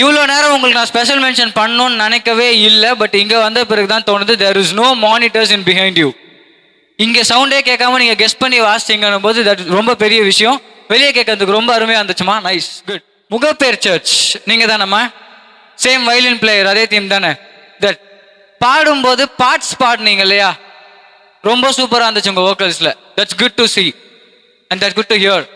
இவ்வளோ நேரம் உங்களுக்கு நான் ஸ்பெஷல் மென்ஷன் பண்ணணும்னு நினைக்கவே இல்லை. பட் இங்கே வந்த பிறகு தான் தோணுது, there is no monitors in behind you. இங்கே சவுண்டே கேட்காம நீங்கள் கெஸ்ட் பண்ணி வாசிச்சிங்கன்னும் போது தட் ரொம்ப பெரிய விஷயம். வெளியே கேட்கறதுக்கு ரொம்ப அருமையாக இருந்துச்சுமா. Nice, good. முகப்பேர் சர்ச் நீங்கள் தானம்மா? சேம் வயலின் பிளேயர், அதே தீம் தானே? தட் பாடும்போது பார்ட்ஸ் பாடுனீங்க இல்லையா, ரொம்ப சூப்பராக இருந்துச்சு உங்கள் வோக்கல்ஸில். That's good to see and that's good to here.